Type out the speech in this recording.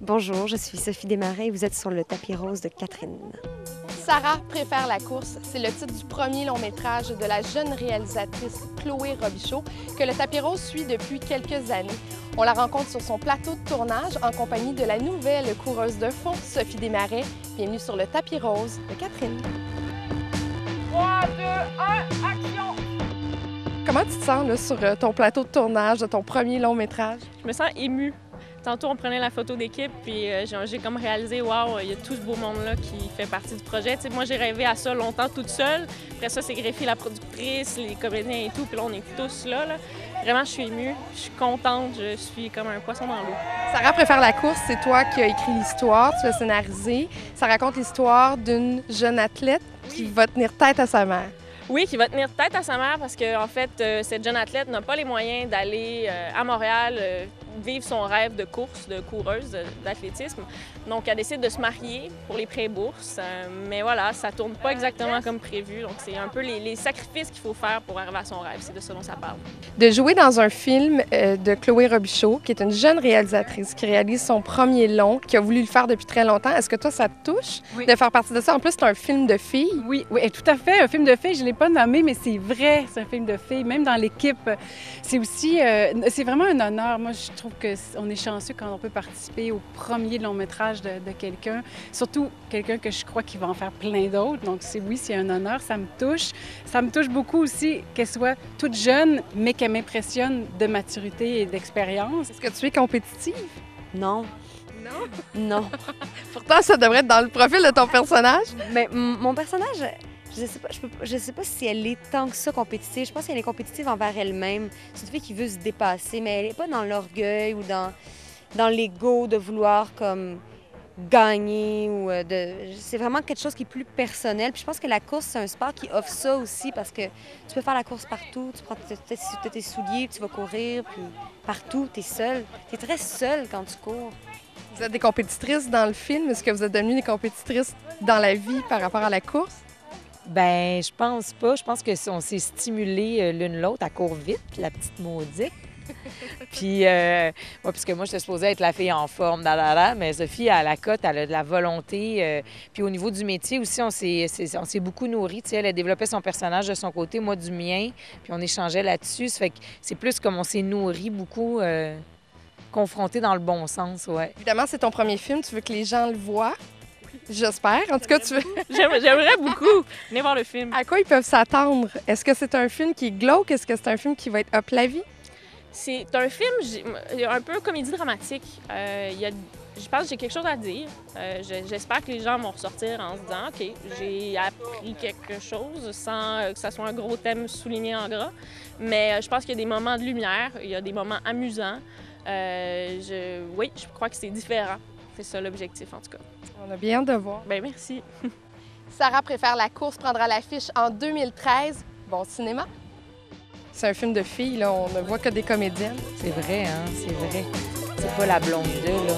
Bonjour, je suis Sophie Desmarais et vous êtes sur le tapis rose de Catherine. Sarah préfère la course, c'est le titre du premier long métrage de la jeune réalisatrice Chloé Robichaud que le tapis rose suit depuis quelques années. On la rencontre sur son plateau de tournage en compagnie de la nouvelle coureuse de fond, Sophie Desmarais. Bienvenue sur le tapis rose de Catherine. 3, 2, 1, action! Comment tu te sens là, sur ton plateau de tournage de ton premier long métrage? Je me sens émue. Tantôt, on prenait la photo d'équipe, puis j'ai comme réalisé, waouh, il y a tout ce beau monde-là qui fait partie du projet. Tu sais, moi, j'ai rêvé à ça longtemps toute seule. Après ça, c'est greffé la productrice, les comédiens et tout, puis là, on est tous là. Vraiment, je suis émue, je suis contente, je suis comme un poisson dans l'eau. Sarah préfère la course, c'est toi qui as écrit l'histoire, tu l'as scénarisé. Ça raconte l'histoire d'une jeune athlète qui va tenir tête à sa mère. Oui, qui va tenir tête à sa mère parce que, en fait, cette jeune athlète n'a pas les moyens d'aller à Montréal vivre son rêve de course, de coureuse, d'athlétisme. Donc, elle décide de se marier pour les pré-bourses. Mais voilà, ça tourne pas exactement comme prévu. Donc, c'est un peu les sacrifices qu'il faut faire pour arriver à son rêve. C'est de ça dont ça parle. De jouer dans un film de Chloé Robichaud, qui est une jeune réalisatrice qui réalise son premier long, qui a voulu le faire depuis très longtemps. Est-ce que toi, ça te touche de faire partie de ça? En plus, c'est un film de filles. Oui, tout à fait. Un film de filles, je ne l'ai pas nommé, mais c'est vrai, c'est un film de filles. Même dans l'équipe, c'est aussi, c'est vraiment un honneur. Moi, je trouve qu'on est chanceux quand on peut participer au premier long métrage de quelqu'un, surtout quelqu'un que je crois qu'il va en faire plein d'autres. Donc, c'est un honneur, ça me touche. Ça me touche beaucoup aussi qu'elle soit toute jeune, mais qu'elle m'impressionne de maturité et d'expérience. Est-ce que tu es compétitive? Non. Non? Non. Pourtant, ça devrait être dans le profil de ton personnage. Mais mon personnage, je sais pas si elle est tant que ça compétitive. Je pense qu'elle est compétitive envers elle-même. C'est une fille qui veut se dépasser, mais elle n'est pas dans l'orgueil ou dans l'ego de vouloir comme gagner ou c'est vraiment quelque chose qui est plus personnel. Puis je pense que la course, c'est un sport qui offre ça aussi parce que tu peux faire la course partout, tu prends tes souliers, tu vas courir, puis partout, tu es seule. Tu es très seule quand tu cours. Vous êtes des compétitrices dans le film. Est-ce que vous êtes devenues des compétitrices dans la vie par rapport à la course? Ben, je pense pas. Je pense qu'on s'est stimulé l'une l'autre. Elle court vite, la petite maudite. Puis, puisque moi, j'étais supposée être la fille en forme, mais Sophie, à la cote, elle a de la volonté. Puis au niveau du métier aussi, on s'est beaucoup nourri. Tu sais, elle a développé son personnage de son côté, moi du mien. Puis on échangeait là-dessus. Ça fait que c'est plus comme on s'est nourri beaucoup, confrontés dans le bon sens, ouais. Évidemment, c'est ton premier film. Tu veux que les gens le voient. J'espère. En tout cas, tu veux... J'aimerais beaucoup. Venez voir le film. À quoi ils peuvent s'attendre? Est-ce que c'est un film qui est glauque? Est-ce que c'est un film qui va être up la vie? C'est un film un peu comédie dramatique. Je pense que j'ai quelque chose à dire. J'espère que les gens vont ressortir en se disant « OK, j'ai appris quelque chose » sans que ça soit un gros thème souligné en gras. Mais je pense qu'il y a des moments de lumière, il y a des moments amusants. Oui, je crois que c'est différent. C'est ça l'objectif, en tout cas. On a bien hâte de voir. Bien, merci. Sarah préfère la course prendra l'affiche en 2013. Bon cinéma. C'est un film de filles, là. On ne voit que des comédiennes. C'est vrai, hein? C'est vrai. C'est pas la blonde d'eux, là.